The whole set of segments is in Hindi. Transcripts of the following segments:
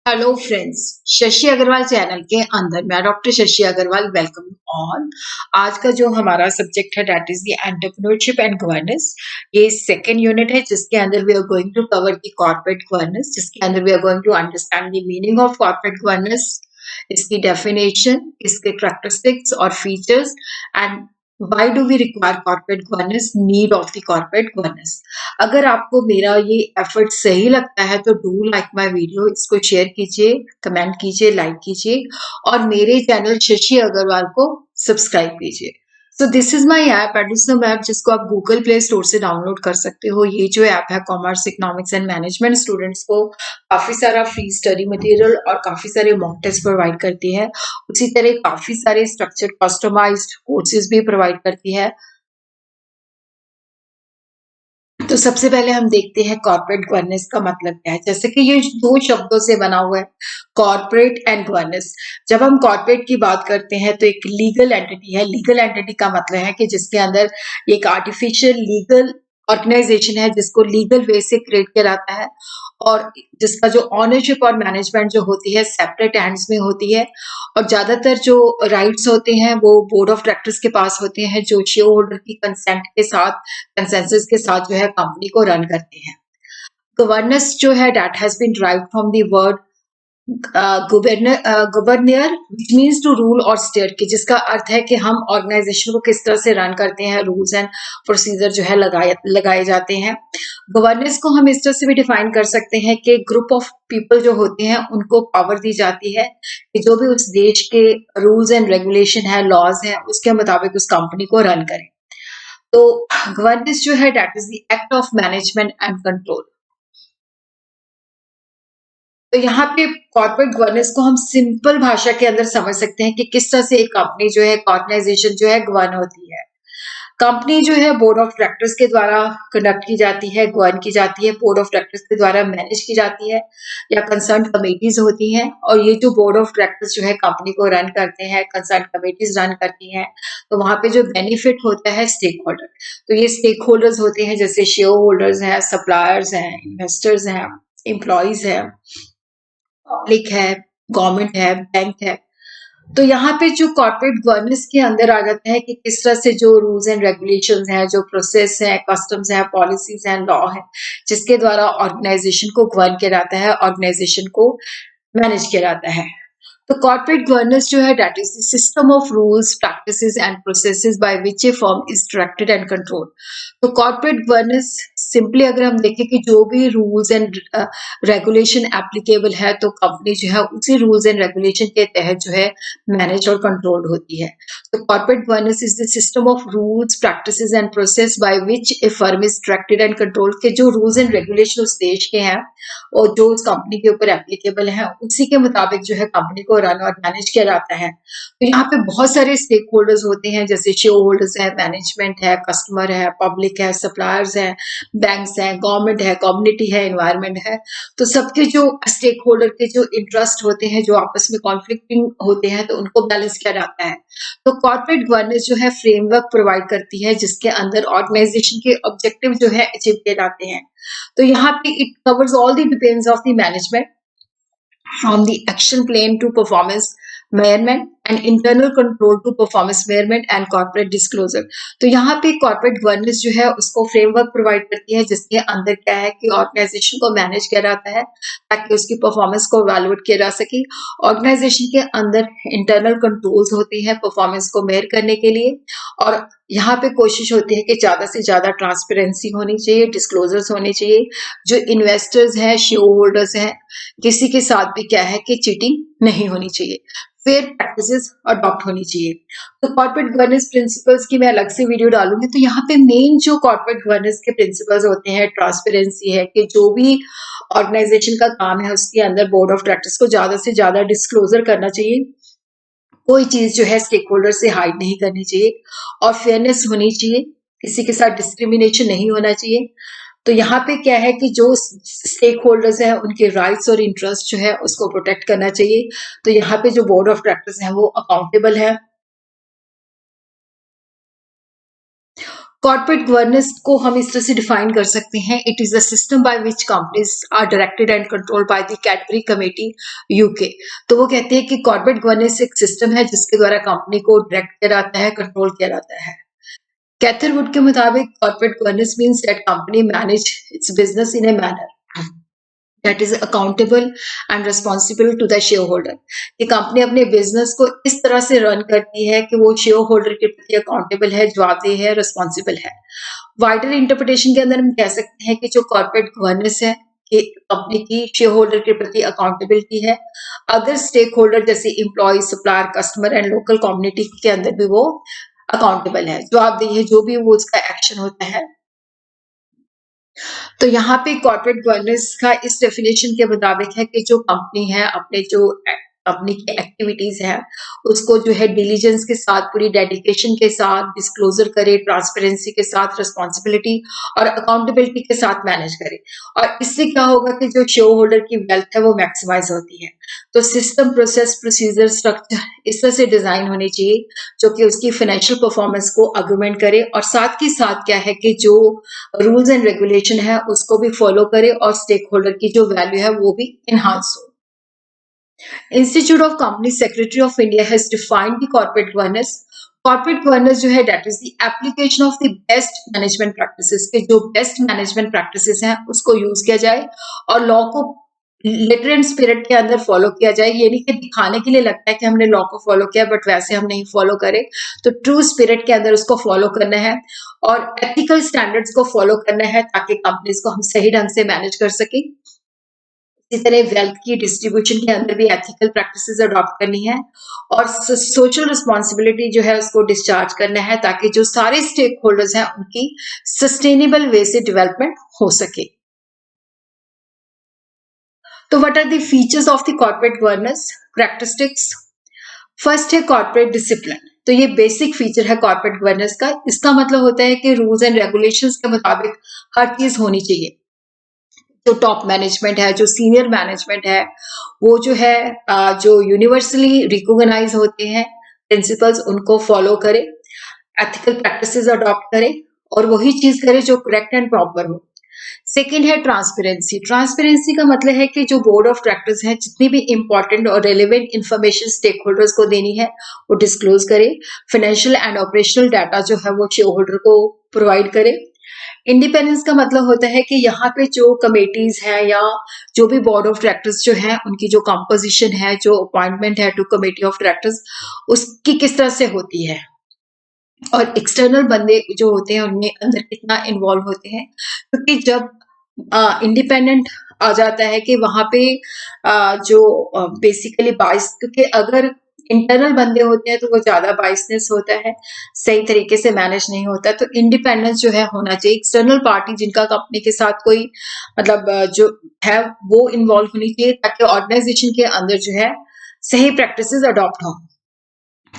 Hello friends, Shashi Agrawal channel के अंदर मैं doctor Shashi Agrawal welcome on. आज का जो हमारा सब्जेक्ट है that is the entrepreneurship and governance. ये सेकंड यूनिट है जिसके अंदर we are going to cover the corporate governance, जिसके अंदर we are going to understand the meaning of corporate governance, इसकी डेफिनेशन, इसके कैरेक्टरिस्टिक्स और features and why do we require corporate governance, need of the corporate governance। अगर आपको मेरा ये एफर्ट सही लगता है तो डू लाइक माय वीडियो, इसको शेयर कीजिए, कमेंट कीजिए, लाइक कीजिए और मेरे चैनल शशि अग्रवाल को सब्सक्राइब कीजिए। So this is my app, Edusum app, जिसको आप गूगल प्ले स्टोर से डाउनलोड कर सकते हो। ये जो ऐप है commerce, economics and management students को काफी सारा फ्री स्टडी मटेरियल और काफी सारे मॉक टेस्ट प्रोवाइड करती है। उसी तरह काफी सारे स्ट्रक्चर्ड कस्टमाइज्ड कोर्सेज भी प्रोवाइड करती है। तो सबसे पहले हम देखते हैं कॉर्पोरेट गवर्नेंस का मतलब क्या है। जैसे कि ये दो शब्दों से बना हुआ है, कॉर्पोरेट एंड गवर्नेंस। जब हम कॉर्पोरेट की बात करते हैं तो एक लीगल एंटिटी है। लीगल एंटिटी का मतलब है कि जिसके अंदर एक आर्टिफिशियल लीगल ऑर्गेनाइजेशन है जिसको लीगल वे से क्रिएट कराता है और जिसका जो ऑनरशिप और मैनेजमेंट जो होती है सेपरेट हैंड्स में होती है और ज्यादातर जो राइट्स होते हैं वो बोर्ड ऑफ डायरेक्टर्स के पास होते हैं जो शेयर होल्डर की कंसेंट के साथ, कंसेंसस के साथ जो है कंपनी को रन करते हैं। गवर्नेंस जो है that has been derived from the word गवर्नियर विच मीन्स टू रूल और स्टेयर, की जिसका अर्थ है कि हम ऑर्गेनाइजेशन को किस तरह से रन करते हैं, रूल्स एंड प्रोसीजर जो है लगाए जाते हैं। गवर्नेंस को हम इस तरह से भी डिफाइन कर सकते हैं कि ग्रुप ऑफ पीपल जो होते हैं उनको पावर दी जाती है कि जो भी उस देश के रूल्स एंड रेगुलेशन है, लॉज है, उसके मुताबिक उस कंपनी को रन करें। तो गवर्नेंस जो है that is the act of management and control. तो यहाँ पे कॉर्पोरेट गवर्नेंस को हम सिंपल भाषा के अंदर समझ सकते हैं कि किस तरह से एक कंपनी जो है, ऑर्गेनाइजेशन जो है गवर्न होती है। कंपनी जो है बोर्ड ऑफ डायरेक्टर्स के द्वारा कंडक्ट की जाती है, गवर्न की जाती है, बोर्ड ऑफ डायरेक्टर्स के द्वारा मैनेज की जाती है या कंसर्न कमेटीज होती हैं। और ये जो बोर्ड ऑफ डायरेक्टर्स जो है कंपनी को रन करते हैं, कंसर्न कमेटीज रन करती हैं, तो वहां पे जो बेनिफिट होता है स्टेक होल्डर, तो ये स्टेक होल्डर्स होते हैं जैसे शेयर होल्डर्स हैं, सप्लायर्स हैं, इन्वेस्टर्स हैं, एम्प्लॉयज हैं, पब्लिक है, गवर्नमेंट है, बैंक है। तो यहाँ पे जो कॉर्पोरेट गवर्नेंस के अंदर आ जाता है कि किस तरह से जो रूल्स एंड रेगुलेशंस हैं, जो प्रोसेस है, कस्टम्स है, पॉलिसीज हैं, लॉ है, जिसके द्वारा ऑर्गेनाइजेशन को गवर्न किया जाता है, ऑर्गेनाइजेशन को मैनेज किया जाता है। तो कॉर्पोरेट गवर्नेंस जो है that is the system of rules, practices and processes by which A firm is directed and control. तो कॉर्पोरेट गवर्नेंस सिंपली अगर हम देखें कि जो भी रूल्स एंड रेगुलेशन एप्लीकेबल है तो कंपनी जो है उसी रूल्स एंड रेगुलेशन के तहत जो है मैनेज और कंट्रोल्ड होती है। तो corporate governance is the system of rules, practices and process by which A firm is directed and control, के जो रूल्स एंड रेगुलेशन उस देश के हैं और जो उस कंपनी के ऊपर एप्लीकेबल है उसी के मुताबिक जो है कंपनी को रन और मैनेज किया जाता है। तो यहाँ पे बहुत सारे स्टेक होल्डर्स होते हैं जैसे शेयर होल्डर्स है, मैनेजमेंट है, कस्टमर है, पब्लिक है, सप्लायर्स है, बैंक्स है, गवर्नमेंट है, कम्युनिटी है, एनवायरमेंट है। तो सबके जो स्टेक होल्डर के जो इंटरेस्ट होते हैं जो आपस में कॉन्फ्लिक्टिंग होते हैं तो उनको बैलेंस किया जाता है। तो कॉर्पोरेट गवर्नेंस जो है फ्रेमवर्क प्रोवाइड करती है जिसके अंदर ऑर्गेनाइजेशन के ऑब्जेक्टिव जो है अचीव किए जाते हैं। तो यहाँ पे it covers all the depends of the management from the action plan to performance measurement and internal control to performance measurement and corporate disclosure। तो यहाँ पे corporate governance जो है उसको framework provide करती है जिसके अंदर क्या है कि organization को manage किया जाता है ताकि उसकी performance को evaluate किया जा सके। organization के अंदर internal controls होते हैं performance को measure करने के लिए और यहाँ पे कोशिश होती है कि ज्यादा से ज्यादा ट्रांसपेरेंसी होनी चाहिए, डिस्क्लोजर्स होने चाहिए। जो इन्वेस्टर्स हैं, शेयर होल्डर्स हैं, किसी के साथ भी क्या है कि चीटिंग नहीं होनी चाहिए, फेयर प्रैक्टिसेस अडॉप्ट होनी चाहिए। तो कॉर्पोरेट गवर्नेंस प्रिंसिपल्स की मैं अलग से वीडियो डालूंगी। तो यहाँ पे मेन जो कॉर्पोरेट गवर्नेंस के प्रिंसिपल्स होते हैं, ट्रांसपेरेंसी है कि जो भी ऑर्गेनाइजेशन का काम है उसके अंदर बोर्ड ऑफ डायरेक्टर्स को ज्यादा से ज्यादा डिस्क्लोजर करना चाहिए, कोई चीज जो है स्टेक होल्डर से हाइड नहीं करनी चाहिए और फेयरनेस होनी चाहिए, किसी के साथ डिस्क्रिमिनेशन नहीं होना चाहिए। तो यहाँ पे क्या है कि जो स्टेक होल्डर्स हैं उनके राइट्स और इंटरेस्ट जो है उसको प्रोटेक्ट करना चाहिए। तो यहाँ पे जो बोर्ड ऑफ डायरेक्टर्स हैं वो अकाउंटेबल है। कॉर्पोरेट गवर्नेंस को हम इस तरह से डिफाइन कर सकते हैं, it is the system by which companies are directed and controlled by the Cadbury committee UK. तो वो कहते हैं कि कॉर्पोरेट गवर्नेंस एक सिस्टम है जिसके द्वारा कंपनी को डायरेक्ट किया जाता है, कंट्रोल किया जाता है। कैथरवुड के मुताबिक corporate governance means that company manage it's business in a manner that is accountable and responsible to the shareholder। कि कंपनी अपने बिजनेस को इस तरह से रन करती है कि वो शेयर होल्डर के प्रति अकाउंटेबल है, जवाबदेह है, रिस्पॉन्सिबल है। वाइडर इंटरप्रिटेशन के अंदर हम कह सकते हैं कि जो कॉर्पोरेट गवर्नेंस है कि कंपनी की शेयर होल्डर के प्रति अकाउंटेबिलिटी है, अदर स्टेक होल्डर जैसे employ, supplier, customer and local community के अंदर भी वो अकाउंटेबल है, जवाबदेह है, जो भी वो उसका एक्शन होता है। तो यहाँ पे कॉर्पोरेट गवर्नेंस का इस डेफिनेशन के मुताबिक है कि जो कंपनी है अपने जो कंपनी की एक्टिविटीज है उसको जो है डिलीजेंस के साथ, पूरी डेडिकेशन के साथ डिस्क्लोजर करे, ट्रांसपेरेंसी के साथ, रिस्पॉन्सिबिलिटी और अकाउंटेबिलिटी के साथ मैनेज करे। और इससे क्या होगा कि जो शेयर होल्डर की वेल्थ है वो मैक्सिमाइज होती है। तो सिस्टम, प्रोसेस, प्रोसीजर, स्ट्रक्चर इस तरह से डिजाइन होनी चाहिए जो कि उसकी फाइनेंशियल परफॉर्मेंस को अग्रीमेंट करे, और साथ ही साथ क्या है कि जो रूल्स एंड रेगुलेशन है उसको भी फॉलो करे और स्टेक होल्डर की जो वैल्यू है वो भी इनहांस हो। Institute of company secretary of India has defined the corporate governance. Corporate governance जो है that is the application of the best management practices, के जो बेस्ट मैनेजमेंट प्रैक्टिसेस हैं उसको यूज किया जाए और लॉ को लेटर एंड स्पिरिट के अंदर फॉलो किया जाए। ये नहीं कि दिखाने के लिए लगता है कि हमने लॉ को फॉलो किया बट वैसे हम नहीं फॉलो करें। तो ट्रू स्पिरिट के अंदर उसको फॉलो करना है और एथिकल स्टैंडर्ड्स को फॉलो करना है ताकि कंपनीज को हम सही ढंग से मैनेज कर सकें। इसी तरह वेल्थ की डिस्ट्रीब्यूशन के अंदर भी एथिकल प्रैक्टिसेस अडॉप्ट करनी है और सोशल रिस्पॉन्सिबिलिटी जो है उसको डिस्चार्ज करना है ताकि जो सारे स्टेक होल्डर्स हैं उनकी सस्टेनेबल वे से डेवलपमेंट हो सके। तो what are the features of the corporate governance characteristics? First है कॉर्पोरेट डिसिप्लिन। तो ये बेसिक फीचर है कॉर्पोरेट गवर्नेंस का। इसका मतलब होता है कि रूल्स एंड रेगुलेशंस के मुताबिक हर चीज होनी चाहिए। जो टॉप मैनेजमेंट है, जो सीनियर मैनेजमेंट है, वो जो है जो यूनिवर्सली रिकॉग्नाइज होते हैं प्रिंसिपल्स उनको फॉलो करे, एथिकल प्रैक्टिसेस अडॉप्ट करे और वही चीज करे जो करेक्ट एंड प्रॉपर हो। सेकेंड है ट्रांसपेरेंसी। ट्रांसपेरेंसी का मतलब है कि जो बोर्ड ऑफ डायरेक्टर्स है जितनी भी इंपॉर्टेंट और रेलिवेंट इंफॉर्मेशन स्टेक होल्डर्स को देनी है वो डिस्क्लोज करे। फाइनेंशियल एंड ऑपरेशनल डाटा जो है वो शेयर होल्डर को प्रोवाइड करे। इंडिपेंडेंस का मतलब होता है कि यहाँ पे जो कमेटीज है या जो भी बोर्ड ऑफ डायरेक्टर्स जो है उनकी जो कंपोजिशन है, जो अपॉइंटमेंट है टू कमेटी ऑफ डायरेक्टर्स, उसकी किस तरह से होती है और एक्सटर्नल बंदे जो होते हैं उनमें अंदर कितना इन्वॉल्व होते हैं। क्योंकि जब इंडिपेंडेंट आ जाता है कि वहां पे जो बेसिकली बाइस, क्योंकि अगर इंटरनल बंदे होते हैं तो वो ज्यादा बाइसनेस होता है, सही तरीके से मैनेज नहीं होता। तो इंडिपेंडेंस जो है होना चाहिए। एक्सटर्नल पार्टी जिनका कंपनी के साथ कोई मतलब जो है वो इन्वॉल्व होनी चाहिए ताकि ऑर्गेनाइजेशन के अंदर जो है सही प्रैक्टिसेस अडॉप्ट हो।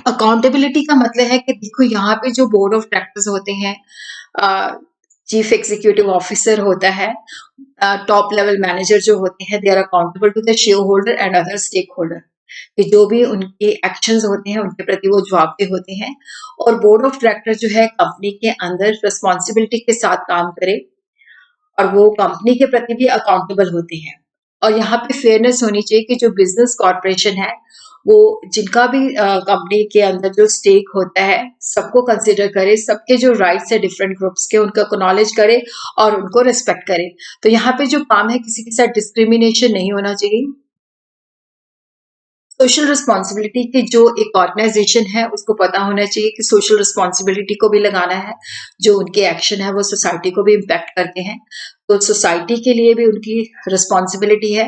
अकाउंटेबिलिटी का मतलब है कि देखो यहाँ पे जो बोर्ड ऑफ डायरेक्टर्स होते हैं, चीफ एग्जीक्यूटिव ऑफिसर होता है, टॉप लेवल मैनेजर जो होते हैं, they are accountable to the shareholder and other stakeholder, कि जो भी उनके एक्शंस होते हैं उनके प्रति वो जवाबदेह होते हैं। और बोर्ड ऑफ डायरेक्टर जो है कंपनी के अंदर रिस्पॉन्सिबिलिटी के साथ काम करे और वो कंपनी के प्रति भी अकाउंटेबल होते हैं। और यहाँ पे फेयरनेस होनी चाहिए कि जो बिजनेस कॉर्पोरेशन है वो जिनका भी कंपनी के अंदर जो स्टेक होता है सबको कंसिडर करे, सबके जो राइट्स है डिफरेंट ग्रुप्स के उनको एक्नॉलेज करे और उनको रिस्पेक्ट करे। तो यहाँ पे जो काम है किसी के साथ डिस्क्रिमिनेशन नहीं होना चाहिए। सोशल रिस्पॉन्सिबिलिटी की जो एक ऑर्गेनाइजेशन है उसको पता होना चाहिए कि सोशल रिस्पॉन्सिबिलिटी को भी लगाना है। जो उनके एक्शन है वो सोसाइटी को भी इम्पैक्ट करते हैं, तो सोसाइटी के लिए भी उनकी रिस्पॉन्सिबिलिटी है।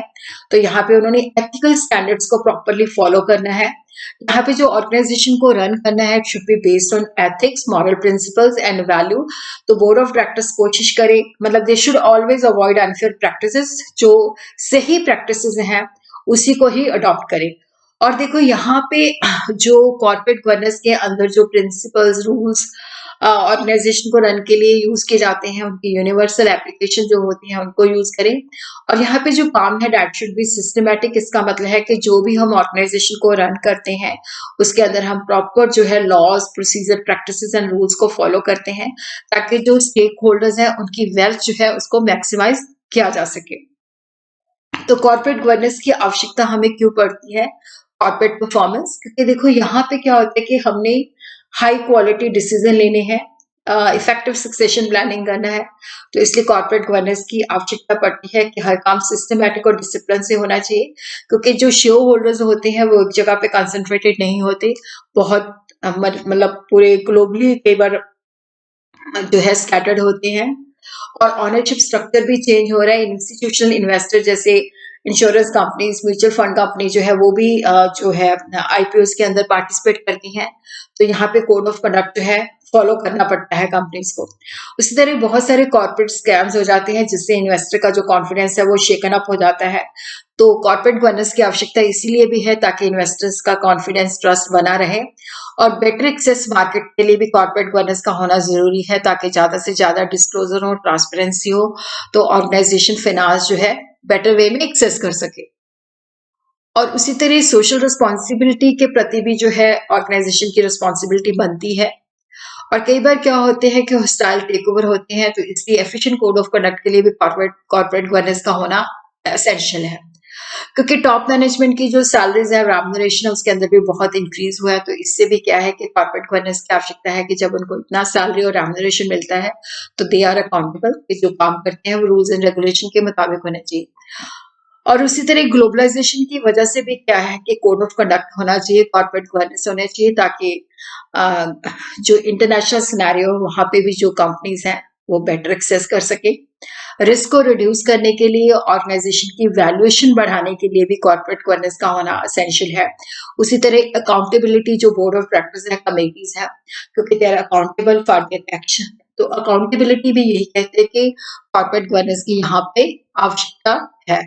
तो यहाँ पे उन्होंने एथिकल स्टैंडर्ड्स को प्रॉपरली फॉलो करना है। यहाँ पे जो ऑर्गेनाइजेशन को रन करना है should be based on ethics, moral principles and value. तो बोर्ड ऑफ डायरेक्टर्स कोशिश करे, मतलब they should always avoid unfair practices, जो सही प्रैक्टिसेस हैं उसी को ही अडॉप्ट करे। और देखो यहाँ पे जो कॉर्पोरेट गवर्नेंस के अंदर जो प्रिंसिपल्स, रूल्स ऑर्गेनाइजेशन को रन के लिए यूज किए जाते हैं, उनकी यूनिवर्सल एप्लीकेशन जो होती है उनको यूज करें। और यहाँ पे जो काम है दैट शुड बी सिस्टमेटिक। इसका मतलब है कि जो भी हम ऑर्गेनाइजेशन को रन करते हैं उसके अंदर हम प्रॉपर जो है laws, procedure, practices and rules को फॉलो करते हैं, ताकि जो स्टेक होल्डर्स हैं उनकी वेल्थ जो है उसको मैक्सिमाइज किया जा सके। तो कॉर्पोरेट गवर्नेंस की आवश्यकता हमें क्यों पड़ती है? कॉर्पोरेट परफॉर्मेंस, क्योंकि देखो यहाँ पे क्या होता है कि हमने हाई क्वालिटी डिसीजन लेने हैं, इफेक्टिव सक्सेशन प्लानिंग करना है, तो इसलिए कॉर्पोरेट गवर्नेंस की आवश्यकता पड़ती है कि हर काम सिस्टमैटिक और डिसिप्लिन से होना चाहिए, क्योंकि जो शेयर होल्डर्स होते हैं वो एक जगह पे कंसंट्रेटेड नहीं होते, बहुत मतलब पूरे ग्लोबली कई बार जो है स्कैटर्ड होते हैं। और ऑनरशिप स्ट्रक्चर भी चेंज हो रहा है। इंस्टीट्यूशनल इन्वेस्टर जैसे insurance companies, mutual fund company जो है वो भी जो है आईपीओ के अंदर पार्टिसिपेट करती हैं, तो यहाँ पे कोड ऑफ कंडक्ट जो है फॉलो करना पड़ता है कंपनीज को। उसी तरह बहुत सारे कॉर्पोरेट स्कैम्स हो जाते हैं जिससे इन्वेस्टर का जो कॉन्फिडेंस है वो शेकन अप हो जाता है। तो कॉर्पोरेट गवर्नेंस की आवश्यकता इसीलिए भी है ताकि इन्वेस्टर्स का कॉन्फिडेंस, ट्रस्ट बना रहे। और बेटर एक्सेस मार्केट के लिए भी कॉर्पोरेट गवर्नेंस का होना जरूरी है, ताकि ज्यादा से ज्यादा डिस्क्लोजर हो, ट्रांसपेरेंसी हो, तो ऑर्गेनाइजेशन फाइनेंस जो है बेटर वे में एक्सेस कर सके। और उसी तरह सोशल रिस्पॉन्सिबिलिटी के प्रति भी जो है ऑर्गेनाइजेशन की रिस्पॉन्सिबिलिटी बनती है। और कई बार क्या होते हैं कि हॉस्टाइल टेक ओवर होते हैं, तो इसलिए एफिशिएंट कोड ऑफ कंडक्ट के लिए भी कॉर्पोरेट गवर्नेंस का होना एसेंशियल है। क्योंकि टॉप मैनेजमेंट की जो सैलरीज है, रेम्यूनरेशन है, उसके अंदर भी बहुत इंक्रीज हुआ है, तो इससे भी क्या है कि कॉर्पोरेट गवर्नेंस की आवश्यकता है कि जब उनको इतना सैलरी और रेम्यूनरेशन मिलता है तो दे आर अकाउंटेबल, कि जो काम करते हैं वो रूल्स एंड रेगुलेशन के मुताबिक होने चाहिए। और उसी तरह ग्लोबलाइजेशन की वजह से भी क्या है कि कोड ऑफ कंडक्ट होना चाहिए, कॉर्पोरेट गवर्नेंस होना चाहिए, ताकि जो इंटरनेशनल सिनेरियो वहां पे भी जो कंपनीज हैं वो बेटर एक्सेस कर सके। रिस्क को रिड्यूस करने के लिए, ऑर्गेनाइजेशन की वैल्यूएशन बढ़ाने के लिए भी कॉर्पोरेट गवर्नेंस का होना एसेंशियल है। उसी तरह अकाउंटेबिलिटी, जो बोर्ड ऑफ डायरेक्टर्स है, कमेटीज है, क्योंकि they are accountable for their action, तो अकाउंटेबिलिटी भी यही कहते हैं कि कॉर्पोरेट गवर्नेंस की यहाँ पे आवश्यकता है।